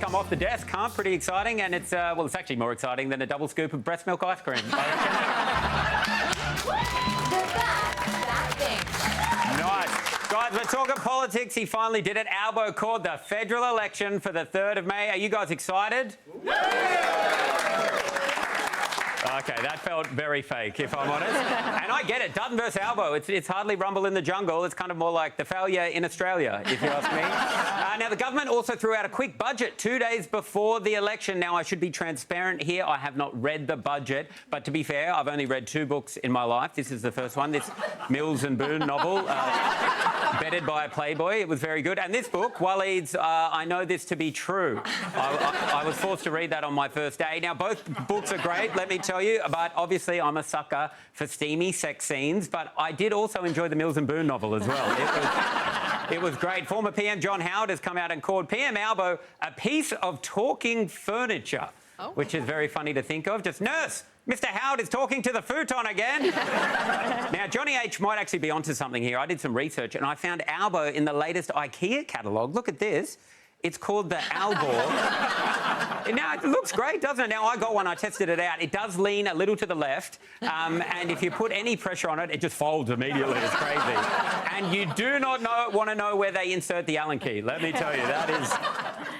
come off the desk, huh? Pretty exciting, and it's it's actually more exciting than a double scoop of breast milk ice cream, I reckon. Nice. Guys, we're talking politics. He finally did it. Albo called the federal election for the 3rd of May. Are you guys excited? OK, that felt very fake, if I'm honest. And I get it. Dutton versus Albo. It's hardly rumble in the jungle. It's kind of more like the failure in Australia, if you ask me. Now, the government also threw out a quick budget 2 days before the election. Now, I should be transparent here. I have not read the budget. But to be fair, I've only read 2 books in my life. This is the first one, this Mills and Boon novel, bedded by a Playboy. It was very good. And this book, Waleed's I Know This to Be True. I was forced to read that on my first day. Now, both books are great, let me tell you, but obviously I'm a sucker for steamy sex scenes, but I did also enjoy the Mills and Boon novel as well. It was great. Former PM John Howard has come out and called PM Albo a piece of talking furniture, which is very funny to think of. Just, nurse, Mr. Howard is talking to the futon again. Now, Johnny H might actually be onto something here. I did some research and I found Albo in the latest IKEA catalogue. Look at this. It's called the Albor. Now, it looks great, doesn't it? Now, I got one, I tested it out. It does lean a little to the left, and if you put any pressure on it, it just folds immediately. It's crazy. And you do not want to know where they insert the Allen key, let me tell you. That is,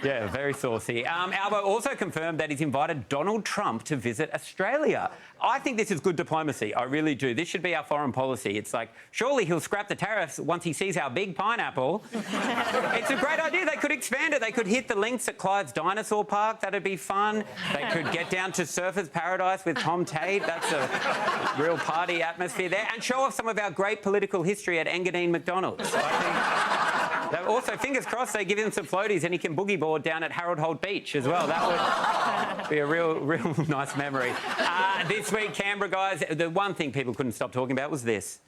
yeah, very saucy. Albo also confirmed that he's invited Donald Trump to visit Australia. I think this is good diplomacy, I really do. This should be our foreign policy. It's like, surely he'll scrap the tariffs once he sees our big pineapple. It's a great idea. They could expand it. They could hit the links at Clive's Dinosaur Park. That'd be fun. They could get down to Surfers Paradise with Tom Tate. That's a real party atmosphere there. And show off some of our great political history at Engadine McDonald's. I think. Also, fingers crossed, they give him some floaties and he can boogie board down at Harold Holt Beach as well. That would be a real nice memory. This week, Canberra, guys, the one thing people couldn't stop talking about was this.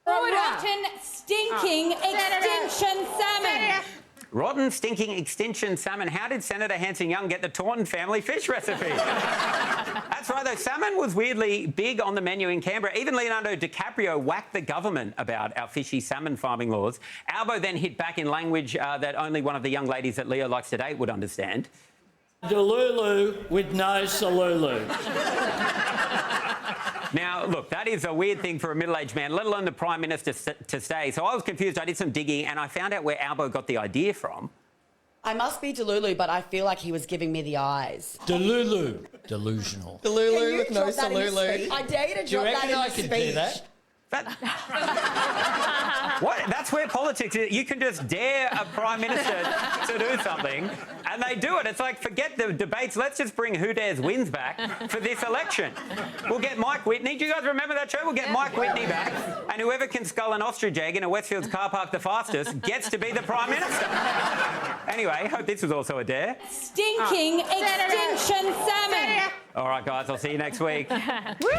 Rotten, stinking extinction salmon. Rotten, stinking extinction salmon. How did Senator Hanson-Young get the Taunton family fish recipe? That's right, though. Salmon was weirdly big on the menu in Canberra. Even Leonardo DiCaprio whacked the government about our fishy salmon farming laws. Albo then hit back in language that only one of the young ladies that Leo likes to date would understand. Delulu with no salulu. Now, look, that is a weird thing for a middle-aged man, let alone the Prime Minister to say. So I was confused. I did some digging and I found out where Albo got the idea from. I must be Delulu, but I feel like he was giving me the eyes. Delulu. Delusional. Delulu with no salulu. I dare you to drop that in I the could speech. do that? What? That's where politics is. You can just dare a Prime Minister to do something and they do it. It's like, forget the debates. Let's just bring Who Dares Wins back for this election. We'll get Mike Whitney. Do you guys remember that show? We'll get Mike Whitney back and whoever can scull an ostrich egg in a Westfields car park the fastest gets to be the Prime Minister. Anyway, hope this was also a dare. Stinking extinction salmon. All right, guys, I'll see you next week. Woo!